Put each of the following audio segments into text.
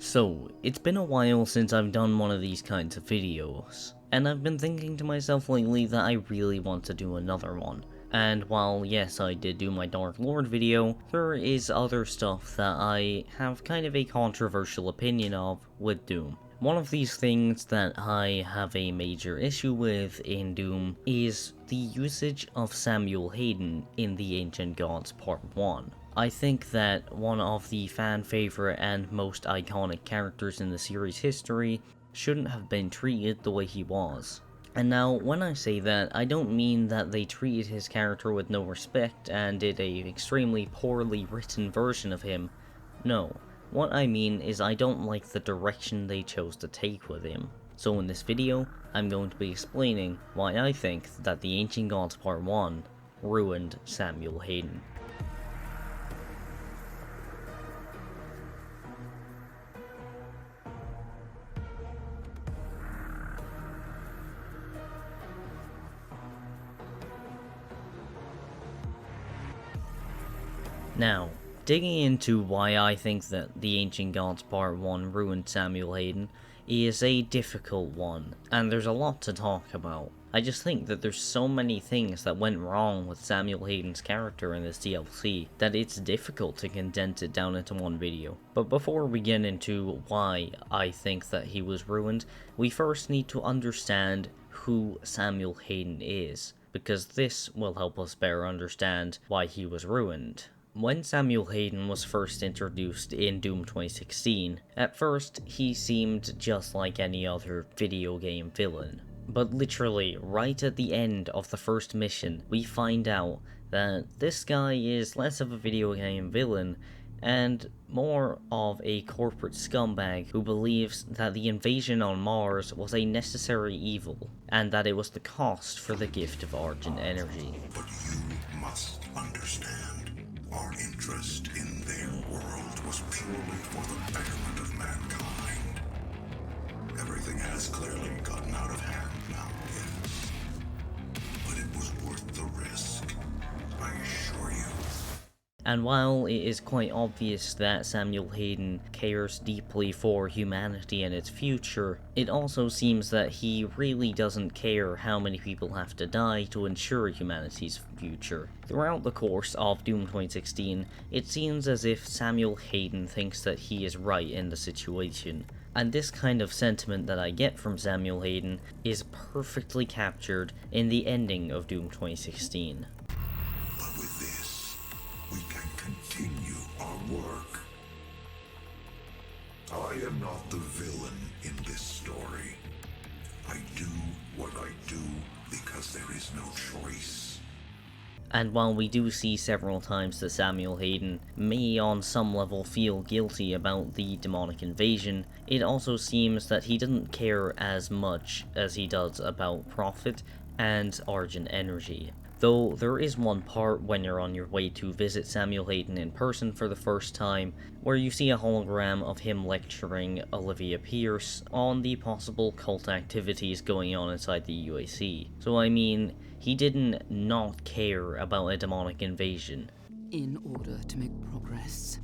So, it's been a while since I've done one of these kinds of videos, and I've been thinking to myself lately that I really want to do another one. And while yes, I did do my Dark Lord video, there is other stuff that I have kind of a controversial opinion of with Doom. One of these things that I have a major issue with in Doom is the usage of Samuel Hayden in the Ancient Gods Part 1. I think that one of the fan favorite and most iconic characters in the series' history shouldn't have been treated the way he was. And now, when I say that, I don't mean that they treated his character with no respect and did a extremely poorly written version of him. No. What I mean is I don't like the direction they chose to take with him. So in this video, I'm going to be explaining why I think that the Ancient Gods Part 1 ruined Samuel Hayden. Now, digging into why I think that the Ancient Gods Part 1 ruined Samuel Hayden is a difficult one, and there's a lot to talk about. I just think that there's so many things that went wrong with Samuel Hayden's character in this DLC that it's difficult to condense it down into one video. But before we get into why I think that he was ruined, we first need to understand who Samuel Hayden is, because this will help us better understand why he was ruined. When Samuel Hayden was first introduced in Doom 2016, at first he seemed just like any other video game villain. But literally, right at the end of the first mission, we find out that this guy is less of a video game villain and more of a corporate scumbag who believes that the invasion on Mars was a necessary evil, and that it was the cost for the gift of Argent energy. But you must understand. Our interest in their world was purely for the betterment of mankind. Everything has clearly gotten out of hand now, yes. But it was worth the risk, I assure you. And while it is quite obvious that Samuel Hayden cares deeply for humanity and its future, it also seems that he really doesn't care how many people have to die to ensure humanity's future. Throughout the course of Doom 2016, it seems as if Samuel Hayden thinks that he is right in the situation. And this kind of sentiment that I get from Samuel Hayden is perfectly captured in the ending of Doom 2016. But with this, we can continue our work. I am not the villain in this story. I do what I do because there is no choice. And while we do see several times that Samuel Hayden may on some level feel guilty about the demonic invasion, it also seems that he doesn't care as much as he does about profit and Argent energy. Though there is one part when you're on your way to visit Samuel Hayden in person for the first time, where you see a hologram of him lecturing Olivia Pierce on the possible cult activities going on inside the UAC. So I mean, he didn't not care about a demonic invasion. In order to make progress,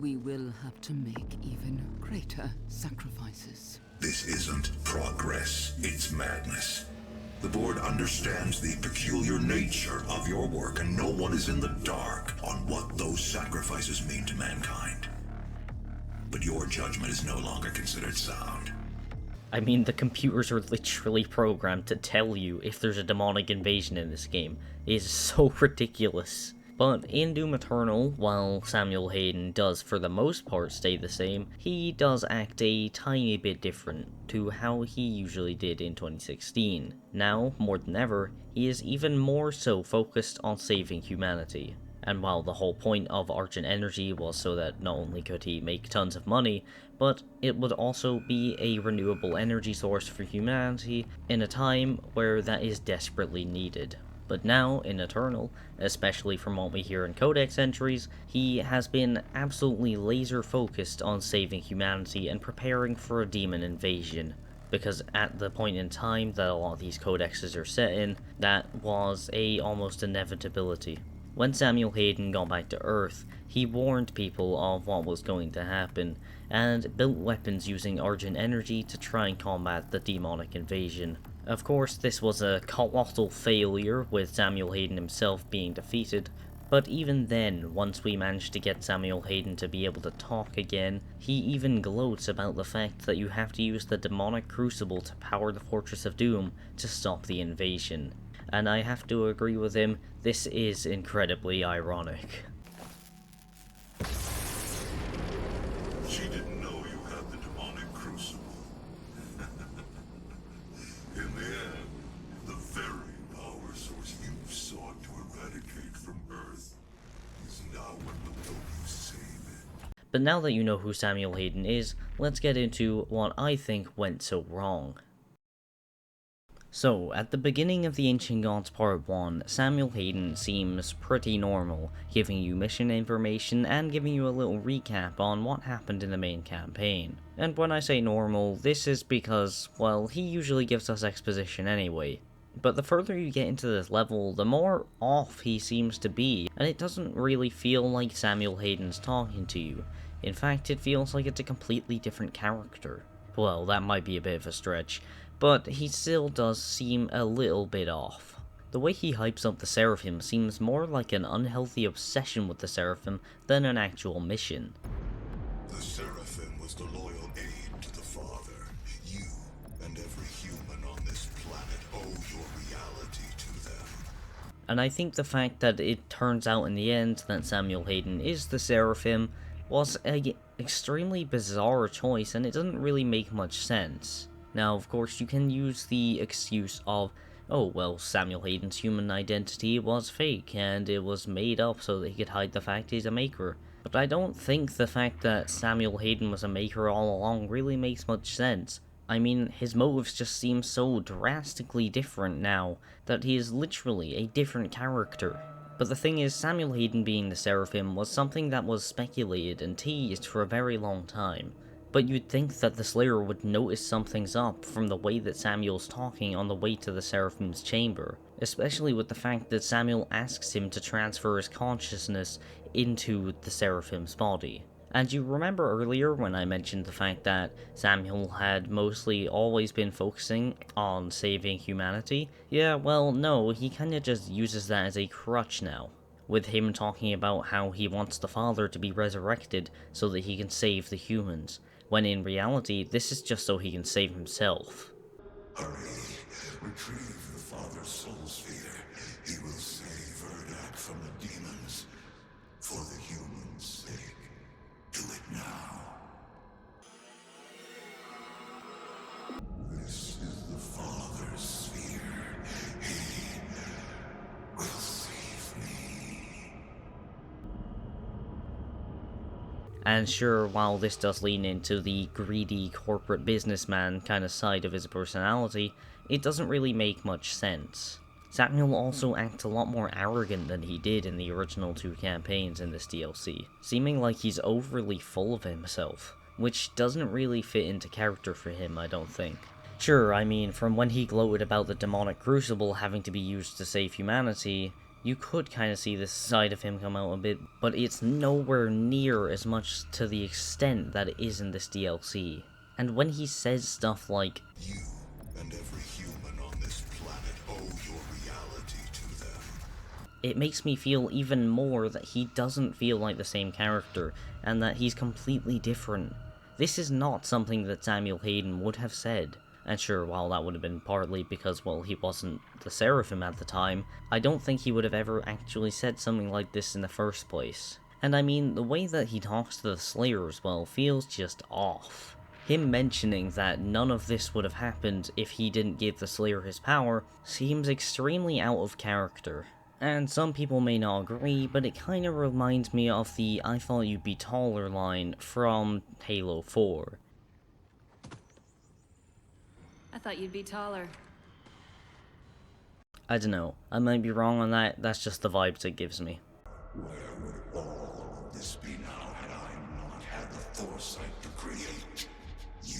we will have to make even greater sacrifices. This isn't progress, it's madness. The board understands the peculiar nature of your work, and no one is in the dark on what those sacrifices mean to mankind. But your judgment is no longer considered sound. I mean, the computers are literally programmed to tell you if there's a demonic invasion in this game. It is so ridiculous. But in Doom Eternal, while Samuel Hayden does for the most part stay the same, he does act a tiny bit different to how he usually did in 2016. Now, more than ever, he is even more so focused on saving humanity. And while the whole point of Argent energy was so that not only could he make tons of money, but it would also be a renewable energy source for humanity in a time where that is desperately needed. But now, in Eternal, especially from what we hear in Codex entries, he has been absolutely laser focused on saving humanity and preparing for a demon invasion. Because at the point in time that a lot of these codexes are set in, that was a almost inevitability. When Samuel Hayden got back to Earth, he warned people of what was going to happen, and built weapons using Argent energy to try and combat the demonic invasion. Of course, this was a colossal failure, with Samuel Hayden himself being defeated, but even then, once we managed to get Samuel Hayden to be able to talk again, he even gloats about the fact that you have to use the demonic crucible to power the Fortress of Doom to stop the invasion. And I have to agree with him, this is incredibly ironic. She didn't know you had the demonic crucible. In the end, the very power source you sought to eradicate from Earth is now what will help you save it. But now that you know who Samuel Hayden is, let's get into what I think went so wrong. So, at the beginning of the Ancient Gods Part 1, Samuel Hayden seems pretty normal, giving you mission information and giving you a little recap on what happened in the main campaign. And when I say normal, this is because, well, he usually gives us exposition anyway. But the further you get into this level, the more off he seems to be, and it doesn't really feel like Samuel Hayden's talking to you. In fact, it feels like it's a completely different character. Well, that might be a bit of a stretch, but he still does seem a little bit off. The way he hypes up the Seraphim seems more like an unhealthy obsession with the Seraphim than an actual mission. The Seraphim was the loyal aid to the Father. You and every human on this planet owe your reality to them. And I think the fact that it turns out in the end that Samuel Hayden is the Seraphim was an extremely bizarre choice, and it doesn't really make much sense. Now, of course, you can use the excuse of, oh, well, Samuel Hayden's human identity was fake, and it was made up so that he could hide the fact he's a maker. But I don't think the fact that Samuel Hayden was a maker all along really makes much sense. I mean, his motives just seem so drastically different now, that he is literally a different character. But the thing is, Samuel Hayden being the Seraphim was something that was speculated and teased for a very long time. But you'd think that the Slayer would notice something's up from the way that Samuel's talking on the way to the Seraphim's chamber, especially with the fact that Samuel asks him to transfer his consciousness into the Seraphim's body. And you remember earlier when I mentioned the fact that Samuel had mostly always been focusing on saving humanity? Yeah, well, no, he kinda just uses that as a crutch now, with him talking about how he wants the Father to be resurrected so that he can save the humans, when in reality, this is just so he can save himself. Hurry, retrieve the Father's soul sphere. He will save Erdak from the demons. For the humans' sake, do it now. This is the Father's sphere. He will save me. And sure, while this does lean into the greedy corporate businessman kind of side of his personality, it doesn't really make much sense. Samuel also acts a lot more arrogant than he did in the original two campaigns in this DLC, seeming like he's overly full of himself, which doesn't really fit into character for him, I don't think. Sure, I mean, from when he gloated about the demonic crucible having to be used to save humanity, you could kind of see this side of him come out a bit, but it's nowhere near as much to the extent that it is in this DLC. And when he says stuff like, You and every human on this planet owe your reality to them. it makes me feel even more that he doesn't feel like the same character, and that he's completely different. This is not something that Samuel Hayden would have said. And sure, while that would have been partly because, well, he wasn't the Seraphim at the time, I don't think he would have ever actually said something like this in the first place. And I mean, the way that he talks to the Slayer as well feels just off. Him mentioning that none of this would have happened if he didn't give the Slayer his power seems extremely out of character. And some people may not agree, but it kinda reminds me of the "I thought you'd be taller" line from Halo 4. I thought you'd be taller. I don't know, I might be wrong on that, that's just the vibes it gives me. Where would all of this be now had I not had the foresight to create you?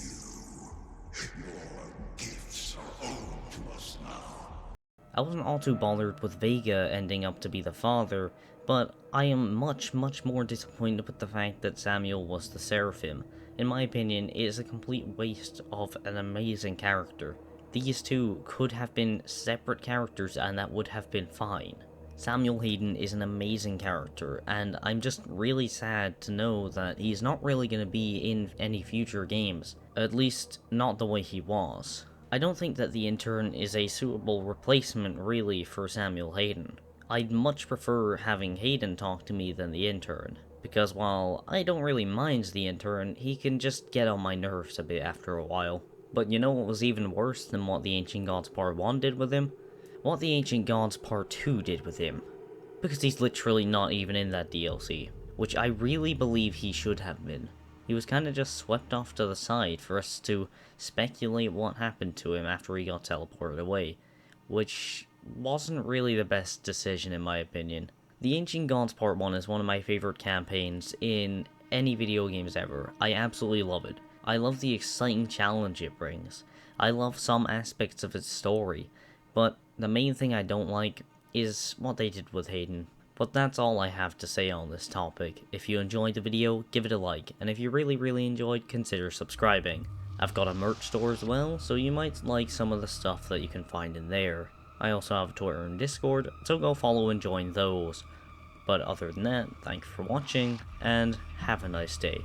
Your gifts are owed to us now. I wasn't all too bothered with Vega ending up to be the father, but I am much more disappointed with the fact that Samuel was the Seraphim. in my opinion, is a complete waste of an amazing character. These two could have been separate characters and that would have been fine. Samuel Hayden is an amazing character, and I'm just really sad to know that he's not really going to be in any future games, at least not the way he was. I don't think that the intern is a suitable replacement really for Samuel Hayden. I'd much prefer having Hayden talk to me than the intern, because while I don't really mind the intern, he can just get on my nerves a bit after a while. But you know what was even worse than what the Ancient Gods Part 1 did with him? What the Ancient Gods Part 2 did with him. Because he's literally not even in that DLC, which I really believe he should have been. He was kinda just swept off to the side for us to speculate what happened to him after he got teleported away, which wasn't really the best decision in my opinion. The Ancient Gods Part 1 is one of my favorite campaigns in any video games ever. I absolutely love it. I love the exciting challenge it brings. I love some aspects of its story, but the main thing I don't like is what they did with Hayden. But that's all I have to say on this topic. If you enjoyed the video, give it a like, and if you really enjoyed, consider subscribing. I've got a merch store as well, so you might like some of the stuff that you can find in there. I also have a Twitter and Discord, so go follow and join those. But other than that, thank you for watching, and have a nice day.